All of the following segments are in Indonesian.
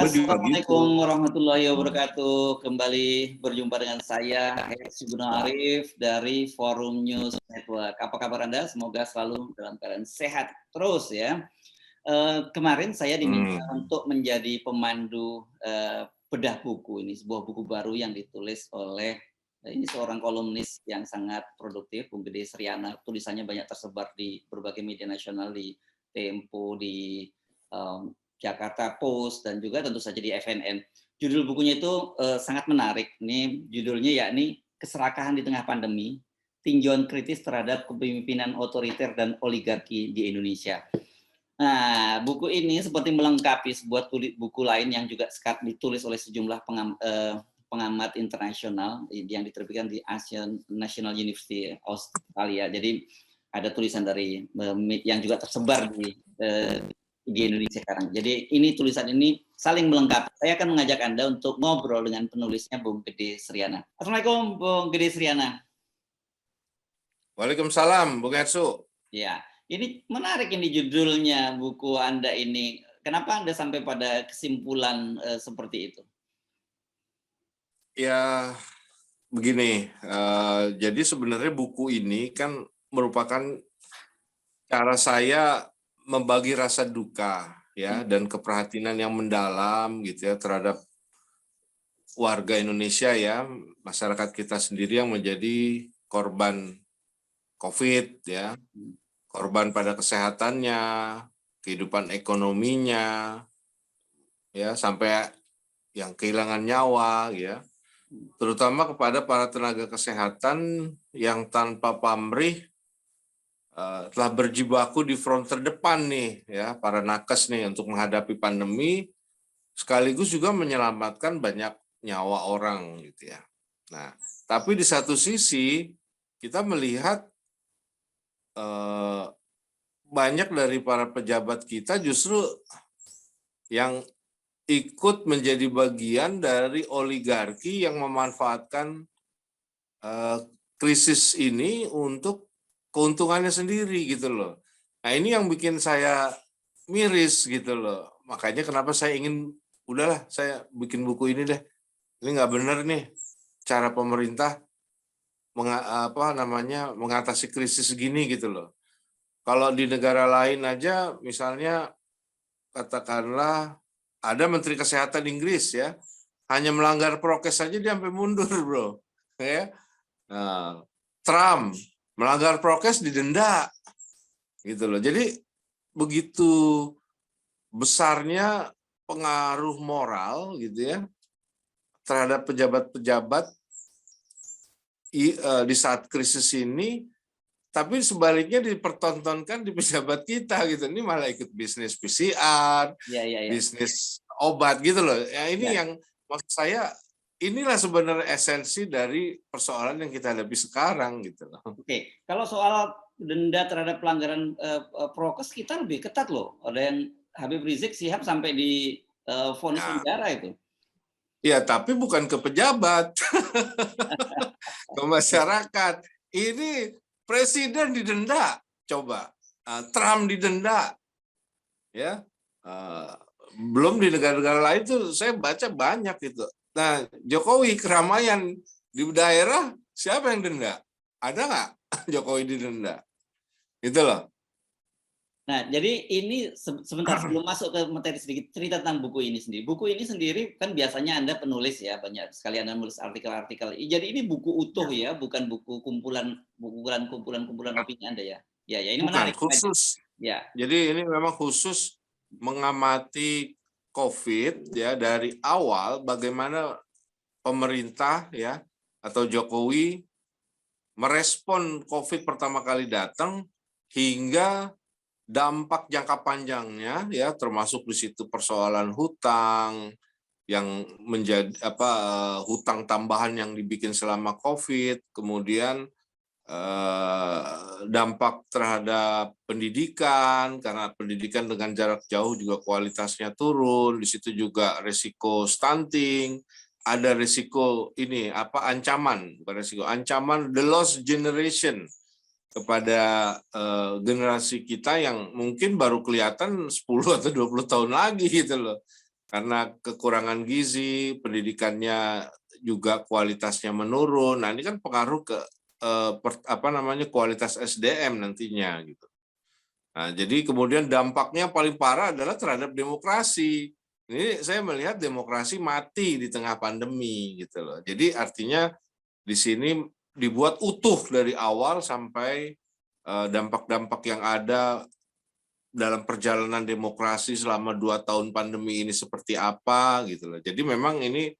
Assalamualaikum gitu. warahmatullahi wabarakatuh. Kembali berjumpa dengan saya, Heri Arif dari Forum News Network. Apa kabar Anda? Semoga selalu dalam keadaan sehat terus ya. Kemarin saya diminta untuk menjadi pemandu bedah buku ini, sebuah buku baru yang ditulis oleh ini seorang kolumnis yang sangat produktif, Bung Gede Sriana. Tulisannya banyak tersebar di berbagai media nasional, di Tempo, di Jakarta Post, dan juga tentu saja di FNN. Judul bukunya itu sangat menarik. Ini judulnya yakni Keserakahan di Tengah Pandemi, Tinjauan Kritis Terhadap Kepemimpinan Otoriter dan Oligarki di Indonesia. Nah, buku ini seperti melengkapi sebuah buku lain yang juga ditulis oleh sejumlah pengamat internasional yang diterbitkan di Asian National University Australia. Jadi ada tulisan dari yang juga tersebar di Indonesia sekarang. Jadi ini tulisan ini saling melengkapi. Saya akan mengajak Anda untuk ngobrol dengan penulisnya, Bung Gede Sriana. Assalamualaikum, Bung Gede Sriana. Waalaikumsalam, Bung Ersu. Ya, ini menarik ini judulnya buku Anda ini. Kenapa Anda sampai pada kesimpulan seperti itu? Ya, begini. Jadi sebenarnya buku ini kan merupakan cara saya membagi rasa duka ya dan keprihatinan yang mendalam gitu ya terhadap warga Indonesia ya, masyarakat kita sendiri yang menjadi korban COVID ya, korban pada kesehatannya, kehidupan ekonominya, ya sampai yang kehilangan nyawa ya, terutama kepada para tenaga kesehatan yang tanpa pamrih telah berjibaku di front terdepan nih ya, para nakes nih untuk menghadapi pandemi sekaligus juga menyelamatkan banyak nyawa orang gitu ya. Nah, tapi di satu sisi kita melihat banyak dari para pejabat kita justru yang ikut menjadi bagian dari oligarki yang memanfaatkan krisis ini untuk keuntungannya sendiri gitu loh. Nah ini yang bikin saya miris gitu loh. Makanya kenapa saya ingin, udahlah saya bikin buku ini deh. Ini nggak benar nih cara pemerintah mengatasi krisis gini gitu loh. Kalau di negara lain aja misalnya katakanlah ada Menteri Kesehatan Inggris ya, hanya melanggar prokes saja dia sampai mundur bro. Ya. Nah, Trump melanggar prokes didenda gitu loh. Jadi begitu besarnya pengaruh moral gitu ya terhadap pejabat-pejabat di saat krisis ini, tapi sebaliknya dipertontonkan di pejabat kita gitu. Ini malah ikut bisnis PCR, bisnis obat gitu loh. Ya ini yang maksud saya, inilah sebenarnya esensi dari persoalan yang kita hadapi sekarang gitu loh. Oke, kalau soal denda terhadap pelanggaran prokes kita lebih ketat loh. Ada yang Habib Rizik Syihab sampai di vonis penjara itu. Ya, tapi bukan ke pejabat, ke masyarakat. Ini presiden didenda, coba. Trump didenda, ya. Belum di negara-negara lain tuh saya baca banyak itu. Nah, Jokowi keramaian di daerah siapa yang denda? Ada nggak Jokowi didenda? Gitu loh. Nah, jadi ini sebentar sebelum masuk ke materi sedikit cerita tentang buku ini sendiri. Buku ini sendiri kan biasanya Anda penulis ya, banyak sekali Anda menulis artikel-artikel. Jadi ini buku utuh ya, bukan buku kumpulan opini Anda ya. Ya, ini bukan, menarik. Khusus. Ya. Jadi ini memang khusus mengamati COVID ya dari awal bagaimana pemerintah ya atau Jokowi merespon COVID pertama kali datang hingga dampak jangka panjangnya ya termasuk di situ persoalan hutang yang menjadi hutang tambahan yang dibikin selama COVID, kemudian dampak terhadap pendidikan karena pendidikan dengan jarak jauh juga kualitasnya turun, di situ juga risiko stunting, ada risiko ini ancaman the lost generation kepada generasi kita yang mungkin baru kelihatan 10 atau 20 tahun lagi gitu loh. karena kekurangan gizi, pendidikannya juga kualitasnya menurun. Nah, ini kan pengaruh ke kualitas SDM nantinya gitu. Nah, jadi kemudian dampaknya paling parah adalah terhadap demokrasi. Ini saya melihat demokrasi mati di tengah pandemi gitu loh. Jadi artinya di sini dibuat utuh dari awal sampai dampak-dampak yang ada dalam perjalanan demokrasi selama 2 tahun pandemi ini seperti apa gitu loh. Jadi memang ini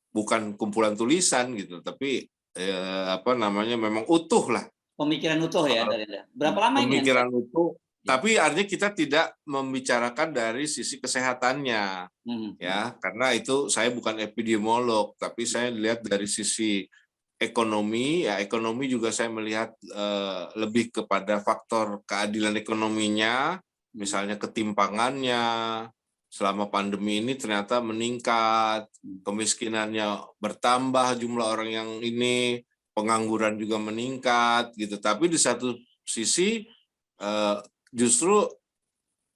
bukan kumpulan tulisan gitu, tapi memang utuh lah. Pemikiran utuh ya dari Anda. Berapa lama ini Anda? Pemikiran utuh, Ya. tapi artinya kita tidak membicarakan dari sisi kesehatannya, ya, karena itu saya bukan epidemiolog, tapi saya lihat dari sisi ekonomi, ya ekonomi juga saya melihat lebih kepada faktor keadilan ekonominya, misalnya ketimpangannya selama pandemi ini ternyata meningkat, kemiskinannya bertambah jumlah orang yang ini, pengangguran juga meningkat gitu. Tapi di satu sisi justru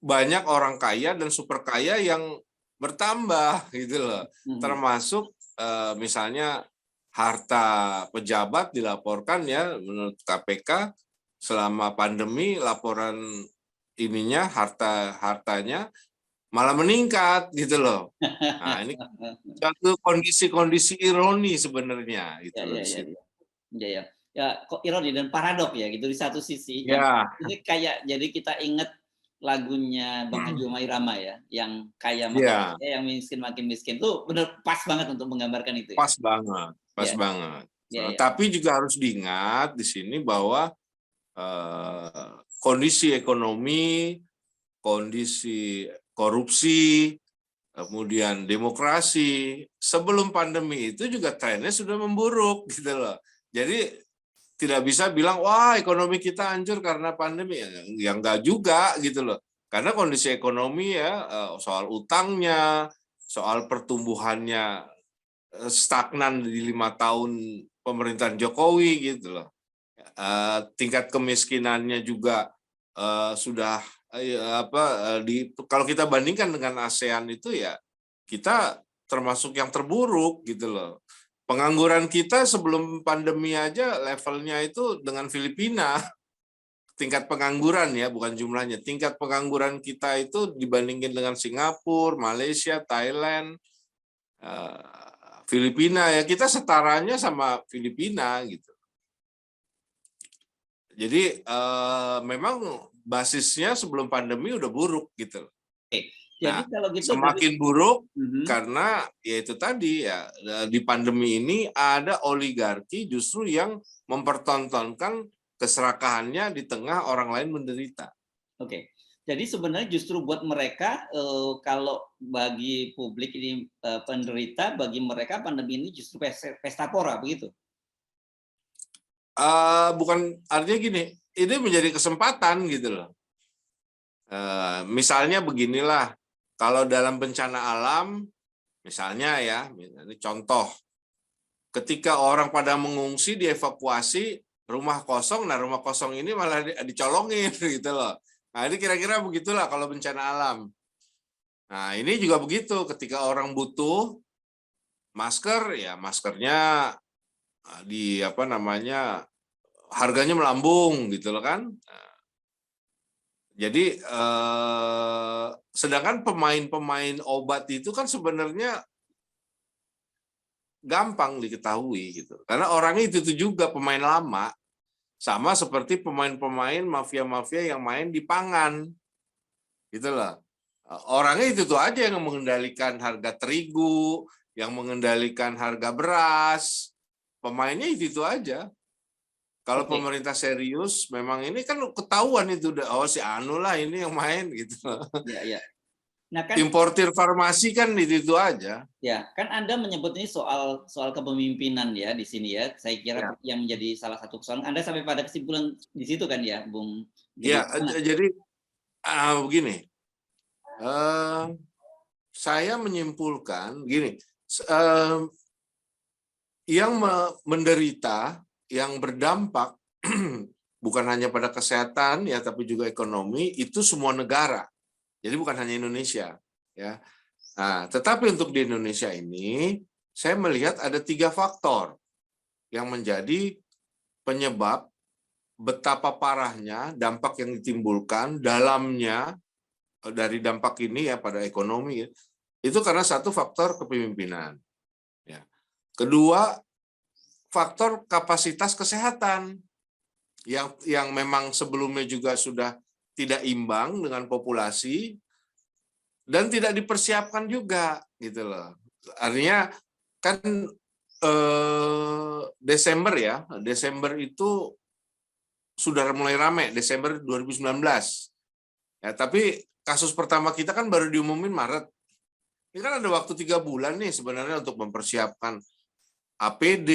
banyak orang kaya dan super kaya yang bertambah gitu loh. Termasuk misalnya harta pejabat dilaporkan ya menurut KPK selama pandemi laporan ininya hartanya malah meningkat gitu loh. Nah, ini satu kondisi-kondisi ironi sebenarnya itu loh di situ. Ya. Ya, kok ironi dan paradok ya gitu di satu sisi. Ya. Ini kayak jadi kita ingat lagunya Bang Haji Omah Irama ya, yang kaya makin Ya, kaya, yang miskin makin miskin. Itu benar pas banget untuk menggambarkan itu ya. pas banget, pas Ya, banget. ya. Tapi juga harus diingat di sini bahwa kondisi ekonomi, kondisi korupsi, kemudian demokrasi sebelum pandemi itu juga trennya sudah memburuk gitu loh. Jadi tidak bisa bilang wah ekonomi kita hancur karena pandemi, ya enggak juga gitu loh. Karena kondisi ekonomi ya soal utangnya, soal pertumbuhannya stagnan di 5 tahun pemerintahan Jokowi gitu loh. Tingkat kemiskinannya juga sudah kalau kita bandingkan dengan ASEAN itu ya kita termasuk yang terburuk gitu loh. Pengangguran kita sebelum pandemi aja levelnya itu dengan Filipina. Tingkat pengangguran ya, bukan jumlahnya. Tingkat pengangguran kita itu dibandingin dengan Singapura, Malaysia, Thailand, Filipina ya kita setaranya sama Filipina gitu. Jadi memang basisnya sebelum pandemi udah buruk gitu. Jadi Nah, kalau gitu semakin buruk karena ya itu tadi ya di pandemi ini ada oligarki justru yang mempertontonkan keserakahannya di tengah orang lain menderita. Oke. Jadi sebenarnya justru buat mereka kalau bagi publik ini penderita, bagi mereka pandemi ini justru pesta pora begitu. Bukan artinya gini, ini menjadi kesempatan gitu loh. Misalnya beginilah, kalau dalam bencana alam, misalnya ya, ini contoh, ketika orang pada mengungsi, dievakuasi, rumah kosong, nah rumah kosong ini malah dicolongin gitu loh. Nah ini kira-kira begitulah kalau bencana alam. Nah ini juga begitu, ketika orang butuh masker, ya maskernya harganya melambung gitu loh kan. Jadi sedangkan pemain-pemain obat itu kan sebenarnya gampang diketahui gitu. Karena orangnya itu juga pemain lama. Sama seperti pemain-pemain mafia-mafia yang main di pangan. Gitu loh. Orangnya itu aja yang mengendalikan harga terigu, yang mengendalikan harga beras. Pemainnya itu aja. Kalau pemerintah serius, memang ini kan ketahuan itu, oh si Anu lah ini yang main gitu. Ya. Nah, kan, importir farmasi kan itu aja. Ya, kan Anda menyebut ini soal kepemimpinan ya di sini ya. Saya kira yang menjadi salah satu persoalan. Anda sampai pada kesimpulan di situ kan ya, Bung? Ya, jadi begini. Saya menyimpulkan gini, yang menderita, yang berdampak bukan hanya pada kesehatan ya, tapi juga ekonomi, itu semua negara. Jadi bukan hanya Indonesia, ya. Nah, tetapi untuk di Indonesia ini, saya melihat ada 3 faktor yang menjadi penyebab betapa parahnya dampak yang ditimbulkan dalamnya dari dampak ini ya pada ekonomi ya, itu karena satu faktor kepemimpinan. Ya. Kedua, faktor kapasitas kesehatan yang memang sebelumnya juga sudah tidak imbang dengan populasi dan tidak dipersiapkan juga gitu loh. Artinya kan Desember ya, Desember itu sudah mulai ramai Desember 2019. Ya, tapi kasus pertama kita kan baru diumumin Maret. Ini kan ada waktu 3 bulan nih sebenarnya untuk mempersiapkan APD,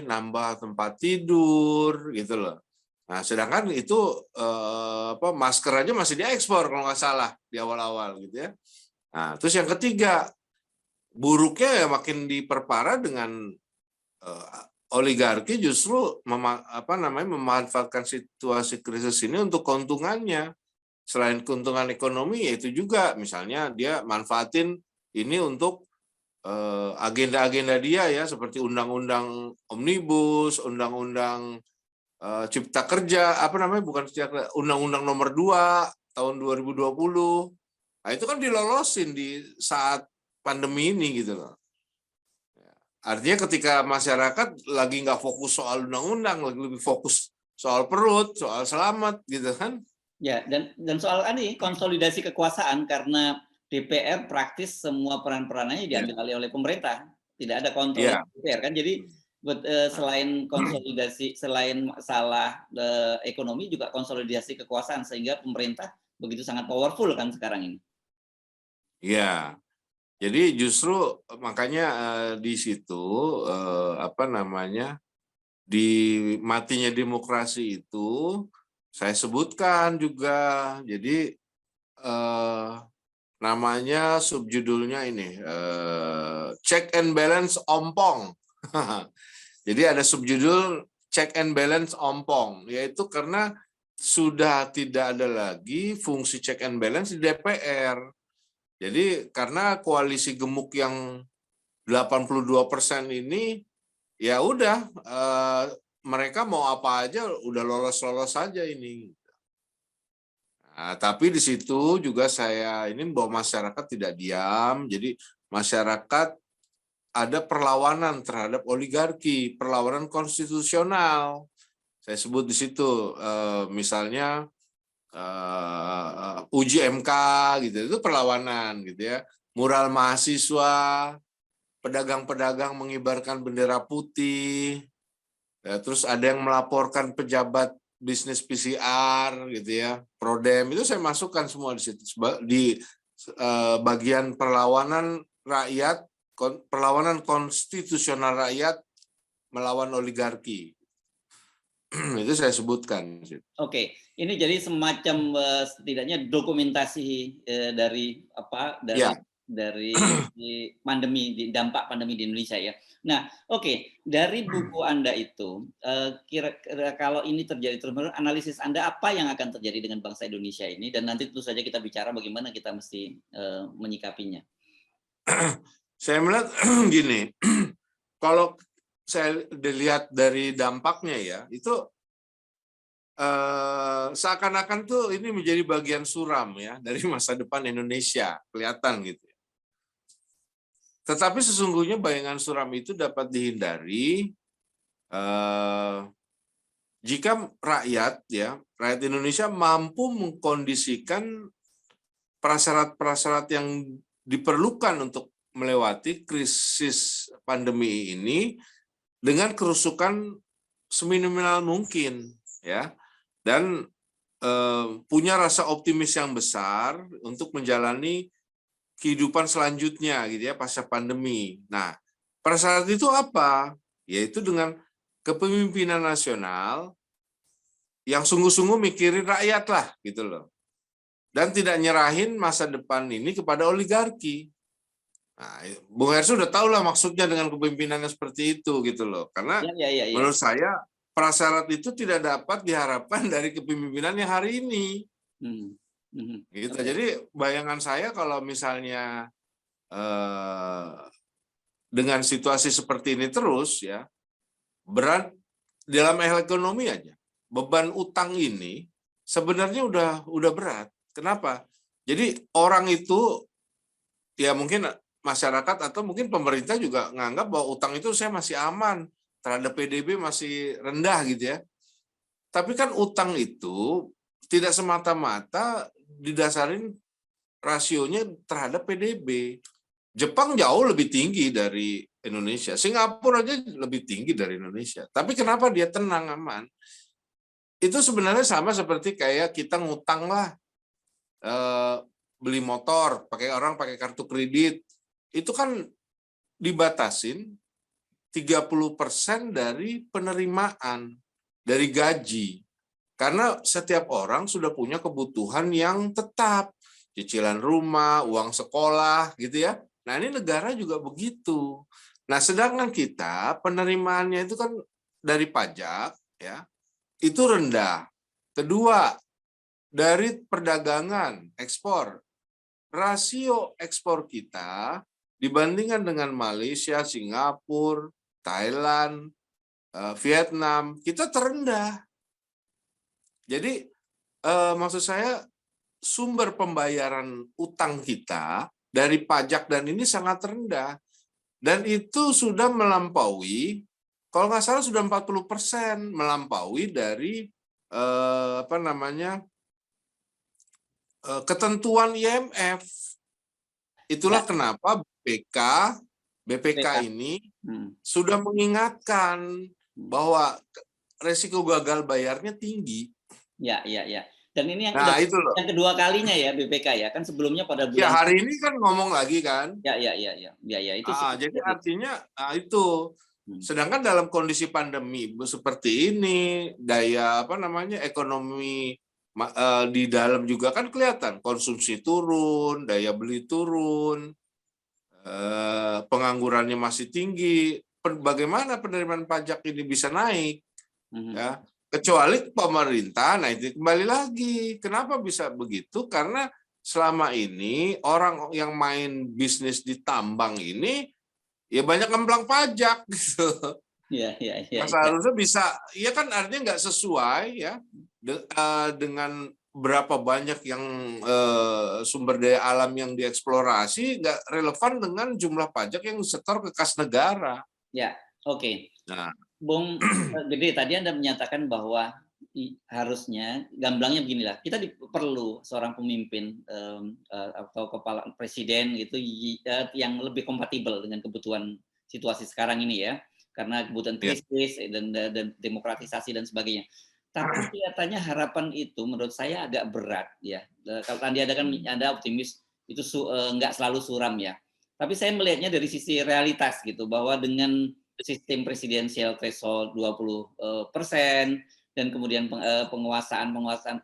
nambah tempat tidur, gitu loh. Nah, sedangkan itu masker aja masih diekspor kalau nggak salah di awal-awal gitu ya. Nah, terus yang ketiga, buruknya ya makin diperparah dengan oligarki justru memanfaatkan situasi krisis ini untuk keuntungannya. Selain keuntungan ekonomi, yaitu juga misalnya dia manfaatin ini untuk agenda-agenda dia ya, seperti undang-undang omnibus, undang-undang cipta kerja, undang-undang nomor 2 tahun 2020. Nah, itu kan dilolosin di saat pandemi ini gitu loh. Artinya ketika masyarakat lagi nggak fokus soal undang-undang, lagi lebih fokus soal perut, soal selamat gitu kan. Ya, dan soal ini konsolidasi kekuasaan karena DPR praktis semua peran-peranannya diambil alih oleh pemerintah, tidak ada kontrol DPR kan. Jadi selain konsolidasi, selain masalah ekonomi juga konsolidasi kekuasaan sehingga pemerintah begitu sangat powerful kan sekarang ini. Iya. Jadi justru makanya di situ di matinya demokrasi itu saya sebutkan juga. Jadi namanya subjudulnya ini check and balance ompong. Jadi ada subjudul check and balance ompong, yaitu karena sudah tidak ada lagi fungsi check and balance di DPR. Jadi karena koalisi gemuk yang 82% ini ya udah mereka mau apa aja udah lolos-lolos saja ini. Nah, tapi di situ juga saya ini bahwa masyarakat tidak diam, jadi masyarakat ada perlawanan terhadap oligarki, perlawanan konstitusional. Saya sebut di situ misalnya uji MK gitu, itu perlawanan gitu ya. Mural mahasiswa, pedagang-pedagang mengibarkan bendera putih, ya, terus ada yang melaporkan pejabat bisnis PCR gitu ya, Prodem, itu saya masukkan semua di situ di bagian perlawanan rakyat, perlawanan konstitusional rakyat melawan oligarki. Itu saya sebutkan. Oke, ini jadi semacam setidaknya dokumentasi dari pandemi, dampak pandemi di Indonesia ya. Nah, oke, dari buku Anda itu, kira-kira kalau ini terjadi terus-menerus, analisis Anda apa yang akan terjadi dengan bangsa Indonesia ini, dan nanti tentu saja kita bicara bagaimana kita mesti menyikapinya. Saya melihat gini, kalau saya dilihat dari dampaknya ya, itu seakan-akan tuh ini menjadi bagian suram ya dari masa depan Indonesia, kelihatan gitu. Tetapi sesungguhnya bayangan suram itu dapat dihindari jika rakyat Indonesia mampu mengkondisikan prasyarat-prasyarat yang diperlukan untuk melewati krisis pandemi ini dengan kerusukan seminimal mungkin ya, dan punya rasa optimis yang besar untuk menjalani kehidupan selanjutnya gitu ya pasca pandemi. Nah, prasyarat itu apa? Yaitu dengan kepemimpinan nasional yang sungguh-sungguh mikirin rakyat lah gitu loh. Dan tidak nyerahin masa depan ini kepada oligarki. Nah, Bung Hersu udah tahu lah maksudnya dengan kepemimpinannya seperti itu gitu loh. Karena menurut saya prasyarat itu tidak dapat diharapkan dari kepemimpinan yang hari ini. Gitu. Jadi bayangan saya kalau misalnya dengan situasi seperti ini terus ya, berat dalam hal ekonomi aja. Beban utang ini sebenarnya udah berat. Kenapa? Jadi orang itu ya mungkin masyarakat atau mungkin pemerintah juga nganggap bahwa utang itu saya masih aman, terhadap PDB masih rendah gitu ya. Tapi kan utang itu tidak semata-mata didasarin rasionya terhadap PDB. Jepang jauh lebih tinggi dari Indonesia. Singapura aja lebih tinggi dari Indonesia. Tapi kenapa dia tenang, aman? Itu sebenarnya sama seperti kayak kita ngutang lah, beli motor, orang pakai kartu kredit. Itu kan dibatasin 30% dari penerimaan, dari gaji. Karena setiap orang sudah punya kebutuhan yang tetap. Cicilan rumah, uang sekolah, gitu ya. Nah, ini negara juga begitu. Nah, sedangkan kita penerimaannya itu kan dari pajak, ya, itu rendah. Kedua, dari perdagangan, ekspor. Rasio ekspor kita dibandingkan dengan Malaysia, Singapura, Thailand, Vietnam, kita terendah. Jadi, maksud saya, sumber pembayaran utang kita dari pajak dan ini sangat rendah. Dan itu sudah melampaui, kalau nggak salah sudah 40% melampaui dari ketentuan IMF. Itulah kenapa BPK ini sudah mengingatkan bahwa resiko gagal bayarnya tinggi. Ya. Dan ini yang Nah, itu loh. yang kedua kalinya ya BPK ya, kan sebelumnya pada bulan. Ya, hari ini kan ngomong lagi kan. Ya itu. Jadi artinya itu. Sedangkan dalam kondisi pandemi seperti ini, daya ekonomi di dalam juga kan kelihatan, konsumsi turun, daya beli turun, penganggurannya masih tinggi. Bagaimana penerimaan pajak ini bisa naik? Ya, kecuali pemerintah. Nah, itu kembali lagi. Kenapa bisa begitu? Karena selama ini orang yang main bisnis di tambang ini ya banyak ngemplang pajak gitu. Iya. Seharusnya bisa, ya kan artinya nggak sesuai ya dengan berapa banyak yang sumber daya alam yang dieksplorasi, nggak relevan dengan jumlah pajak yang disetor ke kas negara. Ya, oke. Nah, Bung Gede, tadi Anda menyatakan bahwa harusnya, gamblangnya beginilah, kita perlu seorang pemimpin atau kepala presiden gitu yang lebih kompatibel dengan kebutuhan situasi sekarang ini ya, karena kebutuhan krisis dan demokratisasi dan sebagainya. Tapi kelihatannya harapan itu menurut saya agak berat ya. Kalau tadi Anda optimis itu nggak selalu suram ya. Tapi saya melihatnya dari sisi realitas gitu, bahwa dengan sistem presidensial threshold 20% dan kemudian penguasaan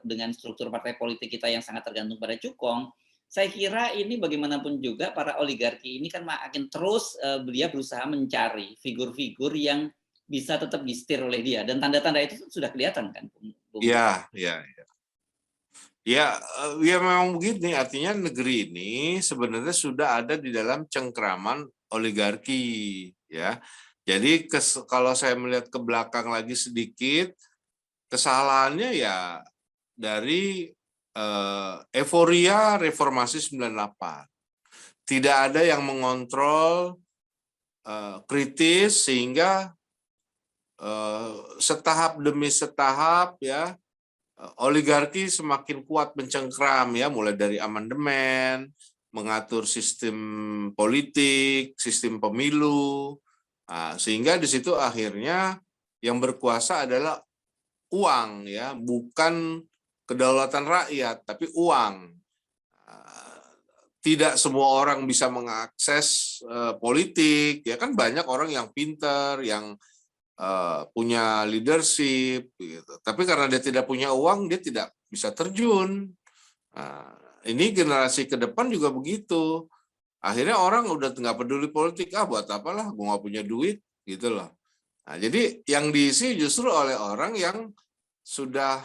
dengan struktur partai politik kita yang sangat tergantung pada cukong, saya kira ini bagaimanapun juga para oligarki ini kan makin terus berusaha mencari figur-figur yang bisa tetap disetir oleh dia, dan tanda-tanda itu sudah kelihatan kan. Iya. Ya memang begini, artinya negeri ini sebenarnya sudah ada di dalam cengkraman oligarki ya. Jadi kalau saya melihat ke belakang lagi sedikit, kesalahannya ya dari euforia reformasi 98. Tidak ada yang mengontrol kritis sehingga setahap demi setahap ya oligarki semakin kuat mencengkram ya, mulai dari amandemen, mengatur sistem politik, sistem pemilu. Nah, sehingga di situ akhirnya yang berkuasa adalah uang ya, bukan kedaulatan rakyat, tapi uang. Tidak semua orang bisa mengakses politik, ya kan banyak orang yang pintar, yang punya leadership, gitu. Tapi karena dia tidak punya uang, dia tidak bisa terjun. Nah, ini generasi ke depan juga begitu. Akhirnya orang udah nggak peduli politik, buat apalah, gue nggak punya duit, gitu loh. Nah, jadi yang diisi justru oleh orang yang sudah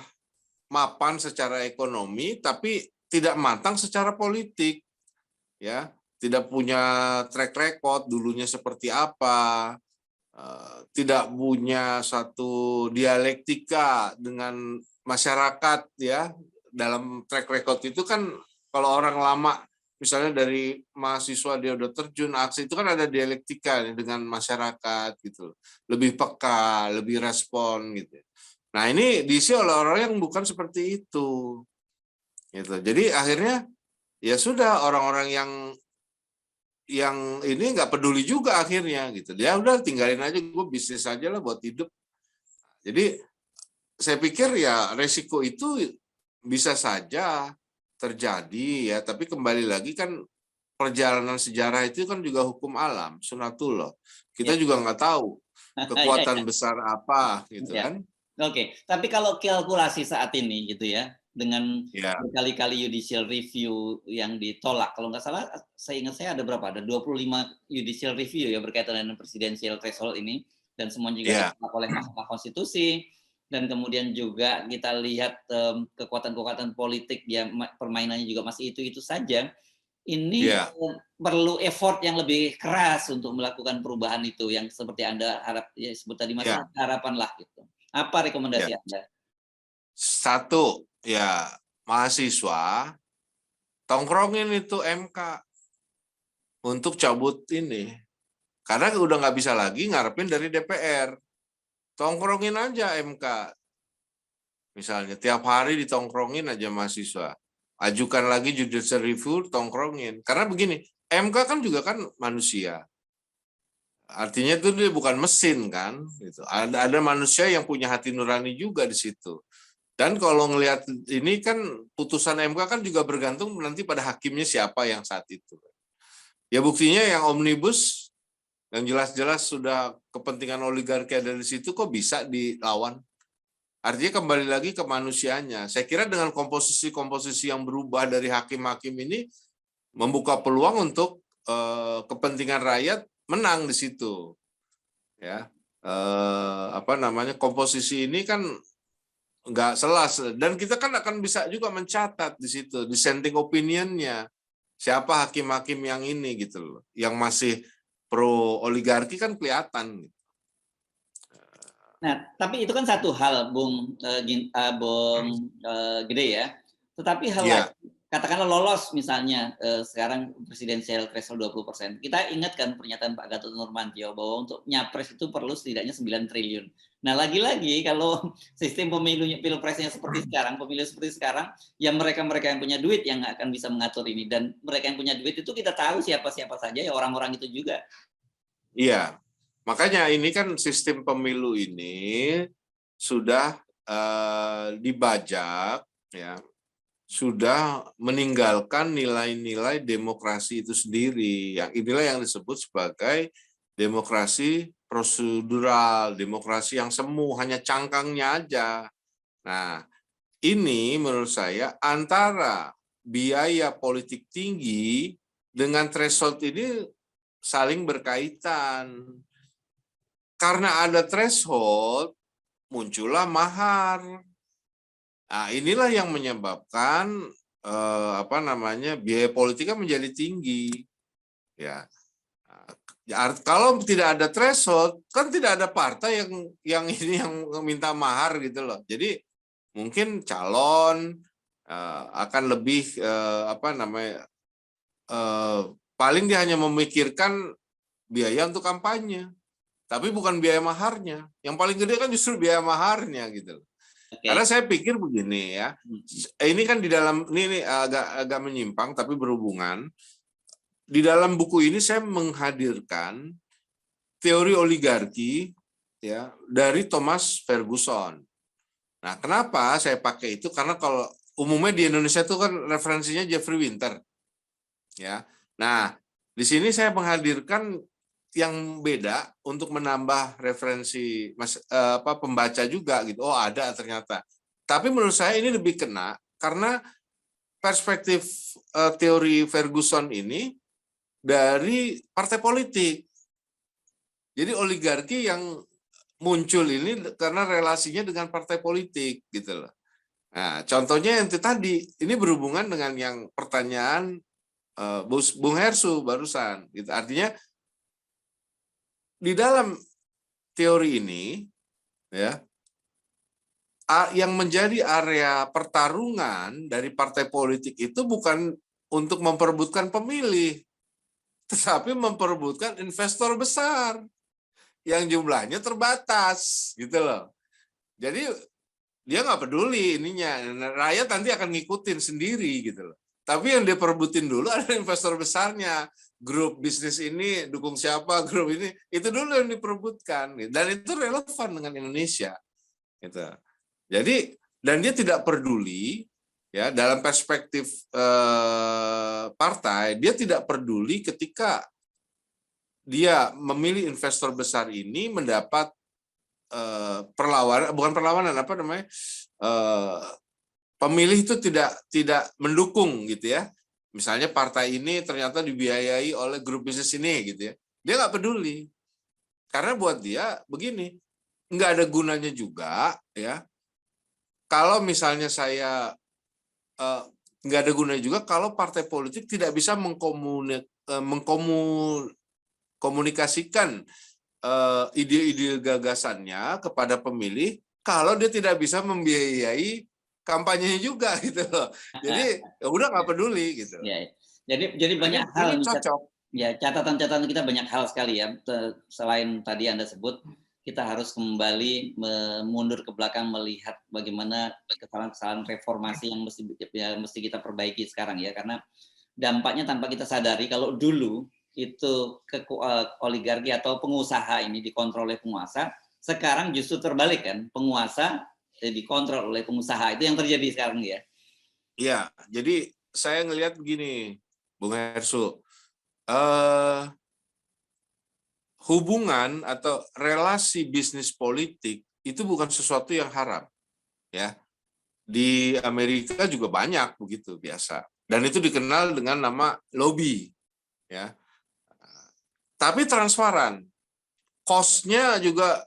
mapan secara ekonomi, tapi tidak matang secara politik, ya. tidak punya track record dulunya seperti apa, tidak punya satu dialektika dengan masyarakat ya. Dalam track record itu kan kalau orang lama misalnya dari mahasiswa dia udah terjun aksi itu kan ada dialektika nih dengan masyarakat gitu. Lebih peka, lebih respon gitu. Nah, ini diisi oleh orang yang bukan seperti itu. Gitu. Jadi akhirnya ya sudah orang-orang yang ini nggak peduli juga akhirnya gitu. Dia udah tinggalin aja, gue bisnis aja lah buat hidup. Jadi saya pikir ya resiko itu bisa saja terjadi ya, tapi kembali lagi kan perjalanan sejarah itu kan juga hukum alam, sunatullah. Kita Ya. juga nggak tahu Ya, kekuatan ya. besar apa gitu Ya. kan. Oke, tapi kalau kalkulasi saat ini gitu ya, dengan Ya, berkali-kali judicial review yang ditolak, kalau nggak salah, saya ingat saya ada berapa? Ada 25 judicial review ya berkaitan dengan presidensial threshold ini, dan semua juga ya, ditolak oleh Mahkamah Konstitusi, dan kemudian juga kita lihat kekuatan-kekuatan politik ya permainannya juga masih itu saja. Ini ya, perlu effort yang lebih keras untuk melakukan perubahan itu yang seperti Anda harap ya sebut tadi Mas ya, harapan lah gitu. Apa ya. rekomendasi Anda? Satu, ya mahasiswa tongkrongin itu MK untuk cabut ini. Karena udah nggak bisa lagi ngarepin dari DPR. Tongkrongin aja MK. Misalnya tiap hari ditongkrongin aja mahasiswa. Ajukan lagi judicial review, tongkrongin. Karena begini, MK kan juga kan manusia. Artinya itu dia bukan mesin kan. Gitu. Ada manusia yang punya hati nurani juga di situ. Dan kalau ngelihat ini kan putusan MK kan juga bergantung nanti pada hakimnya siapa yang saat itu. Ya buktinya yang omnibus yang jelas-jelas sudah kepentingan oligarki ada di situ kok bisa dilawan. Artinya kembali lagi ke manusianya. Saya kira dengan komposisi-komposisi yang berubah dari hakim-hakim ini membuka peluang untuk kepentingan rakyat menang di situ. Ya, komposisi ini kan nggak selas dan kita kan akan bisa juga mencatat di situ dissenting opinionnya siapa hakim-hakim yang ini gitu loh, yang masih pro oligarki kan kelihatan. Nah, tapi itu kan satu hal, Bung Gede ya. Tetapi hal lain, Iya, katakanlah lolos misalnya sekarang presidensial threshold 20%. Kita ingatkan pernyataan Pak Gatot Nurmantio bahwa untuk nyapres itu perlu setidaknya 9 triliun. Nah, lagi-lagi kalau sistem pemilunya pilpresnya seperti sekarang, pemilu seperti sekarang, ya mereka-mereka yang punya duit yang akan bisa mengatur ini, dan mereka yang punya duit itu kita tahu siapa-siapa saja ya orang-orang itu juga. iya. Makanya ini kan sistem pemilu ini sudah dibajak, ya, sudah meninggalkan nilai-nilai demokrasi itu sendiri. Yang inilah yang disebut sebagai demokrasi prosedural, demokrasi yang semu, hanya cangkangnya aja. Nah, ini menurut saya antara biaya politik tinggi dengan threshold ini saling berkaitan. Karena ada threshold, muncullah mahar. Nah, inilah yang menyebabkan biaya politiknya menjadi tinggi. Ya. Kalau tidak ada threshold, kan tidak ada partai yang ini yang minta mahar gitu loh. Jadi mungkin calon akan lebih paling dia hanya memikirkan biaya untuk kampanye. Tapi bukan biaya maharnya. Yang paling gede kan justru biaya maharnya gitu. Oke. Karena saya pikir begini ya, ini kan di dalam ini agak menyimpang tapi berhubungan. Di dalam buku ini saya menghadirkan teori oligarki ya dari Thomas Ferguson. Nah, kenapa saya pakai itu? Karena kalau umumnya di Indonesia itu kan referensinya Jeffrey Winter. Ya. Nah, di sini saya menghadirkan yang beda untuk menambah referensi pembaca juga gitu. Oh, ada ternyata. Tapi menurut saya ini lebih kena karena perspektif teori Ferguson ini dari partai politik. Jadi oligarki yang muncul ini karena relasinya dengan partai politik gitu loh. Nah, contohnya yang itu tadi, ini berhubungan dengan yang pertanyaan Bung Hersu barusan. Gitu. Artinya di dalam teori ini, ya, yang menjadi area pertarungan dari partai politik itu bukan untuk memperebutkan pemilih, tetapi memperebutkan investor besar yang jumlahnya terbatas, gitu loh. Jadi dia nggak peduli ininya, rakyat nanti akan ngikutin sendiri, gitu loh. Tapi yang dia perebutin dulu ada investor besarnya, grup bisnis ini dukung siapa, grup ini, itu dulu yang diperebutkan, dan itu relevan dengan Indonesia, gitu. Jadi, dan dia tidak peduli, ya, dalam perspektif partai, dia tidak peduli ketika dia memilih investor besar ini mendapat perlawanan, bukan perlawanan, apa namanya, pemilih itu tidak mendukung, gitu ya. Misalnya partai ini ternyata dibiayai oleh grup bisnis ini, gitu ya. Dia nggak peduli, karena buat dia begini, nggak ada gunanya juga, ya. Kalau misalnya saya nggak ada gunanya juga kalau partai politik tidak bisa mengkomunikasikan ide-ide gagasannya kepada pemilih kalau dia tidak bisa membiayai kampanyenya juga, gitu loh. Jadi ya udah nggak peduli, gitu. Ya, jadi Nah, banyak ini hal cocok. ya, catatan-catatan kita banyak hal sekali ya. Selain tadi Anda sebut, kita harus kembali mundur ke belakang melihat bagaimana kesalahan-kesalahan reformasi yang mesti kita perbaiki sekarang ya, karena dampaknya tanpa kita sadari kalau dulu itu oligarki atau pengusaha ini dikontrol oleh penguasa, sekarang justru terbalik kan, penguasa dikontrol oleh pengusaha. Itu yang terjadi sekarang ya. Iya, jadi saya ngelihat begini, Bung Hersu, hubungan atau relasi bisnis politik itu bukan sesuatu yang haram, ya. Di Amerika juga banyak begitu biasa, dan itu dikenal dengan nama lobby, ya. Tapi transparan, cost-nya juga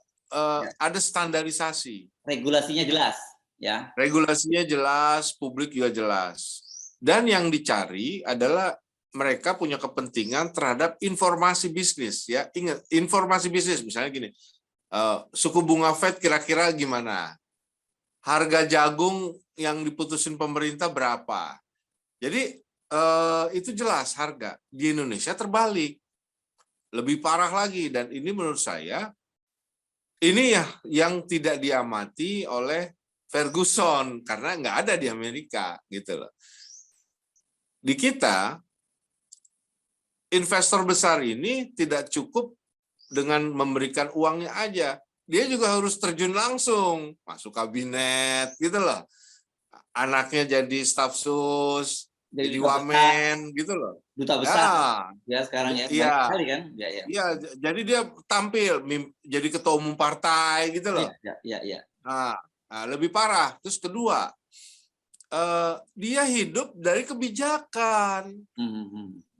ada standarisasi. Regulasinya jelas, ya. Regulasinya jelas, publik juga jelas. Dan yang dicari adalah mereka punya kepentingan terhadap informasi bisnis, ya. Ingat, informasi bisnis misalnya gini, suku bunga Fed kira-kira gimana? Harga jagung yang diputusin pemerintah berapa? Jadi itu jelas harga. Di Indonesia terbalik, lebih parah lagi, dan ini menurut saya ini ya yang tidak diamati oleh Ferguson karena nggak ada di Amerika, gitu loh. Di kita investor besar ini tidak cukup dengan memberikan uangnya aja, dia juga harus terjun langsung masuk kabinet, gitu loh. Anaknya jadi staf sus, jadi wamen, gitu loh. Duta besar ya sekarang ya, banyak iya, sekali kan, ya. Iya, jadi dia tampil jadi ketua umum partai, gitu loh. Iya. Nah, lebih parah. Terus kedua, dia hidup dari kebijakan,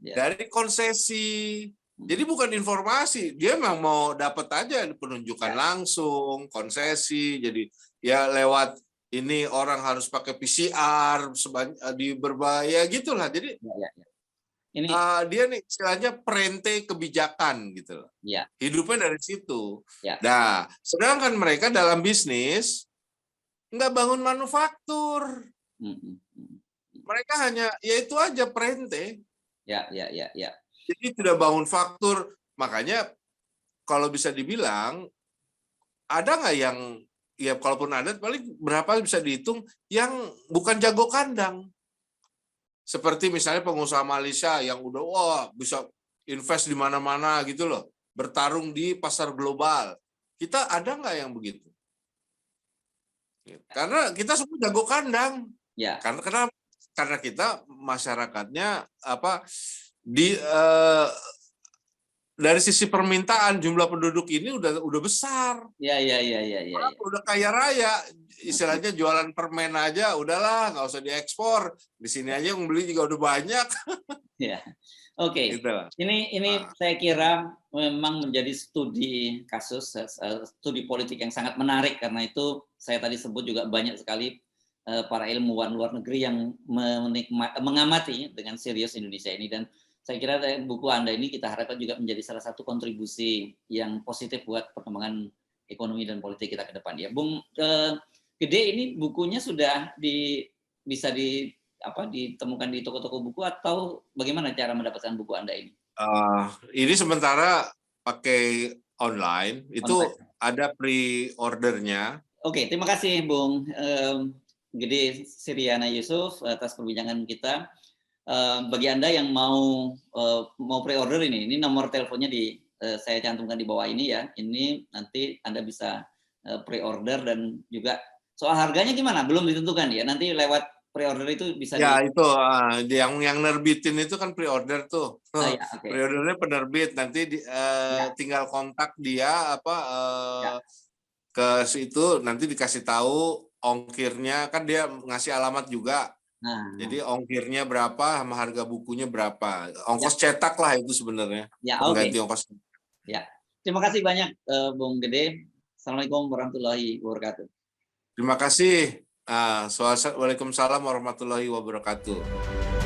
dari konsesi. Jadi bukan informasi, dia memang mau dapat aja penunjukan langsung, konsesi. Jadi ya lewat ini orang harus pakai PCR di berbahaya, gitulah. Jadi ini dia nih istilahnya perente kebijakan, gitu loh. Ya. Hidupnya dari situ. Ya. Nah, sedangkan mereka dalam bisnis nggak bangun manufaktur. Mereka hanya ya itu aja perente. Ya. Jadi tidak bangun faktur. Makanya kalau bisa dibilang ada nggak yang ya kalaupun ada paling berapa bisa dihitung yang bukan jago kandang. Seperti misalnya pengusaha Malaysia yang udah bisa invest di mana-mana, gitu loh, bertarung di pasar global. Kita ada nggak yang begitu? Karena kita semua jago kandang. Ya. Karena kita masyarakatnya dari sisi permintaan jumlah penduduk ini udah besar. Iya. Udah kaya raya, istilahnya jualan permen aja udahlah, nggak usah diekspor. Di sini aja yang beli juga udah banyak. Ya. Oke. Gitu. Ini saya kira memang menjadi studi kasus, studi politik yang sangat menarik, karena itu saya tadi sebut juga banyak sekali para ilmuwan luar negeri yang mengamati dengan serius Indonesia ini. Dan saya kira buku Anda ini kita harapkan juga menjadi salah satu kontribusi yang positif buat perkembangan ekonomi dan politik kita ke depan. Ya, Bung Gede, ini bukunya sudah bisa ditemukan di toko-toko buku atau bagaimana cara mendapatkan buku Anda ini? Ini sementara pakai online, itu Online. ada pre-ordernya. Oke, terima kasih Bung Gede Siriana Yusuf atas perbincangan kita. Bagi Anda yang mau pre-order ini nomor teleponnya saya cantumkan di bawah ini ya. Ini nanti Anda bisa pre-order, dan juga soal harganya gimana? Belum ditentukan ya. Nanti lewat pre-order itu bisa Ya, itu yang nerbitin itu kan pre-order tuh. ya, okay. Pre-ordernya penerbit, nanti tinggal kontak dia ke situ, nanti dikasih tahu ongkirnya, kan dia ngasih alamat juga. Jadi ongkirnya berapa sama harga bukunya berapa. Ongkos cetak lah itu sebenarnya. Ya, pengganti ongkos. Ya. Terima kasih banyak Bung Gede. Assalamualaikum warahmatullahi wabarakatuh. Terima kasih. Waalaikumsalam warahmatullahi wabarakatuh.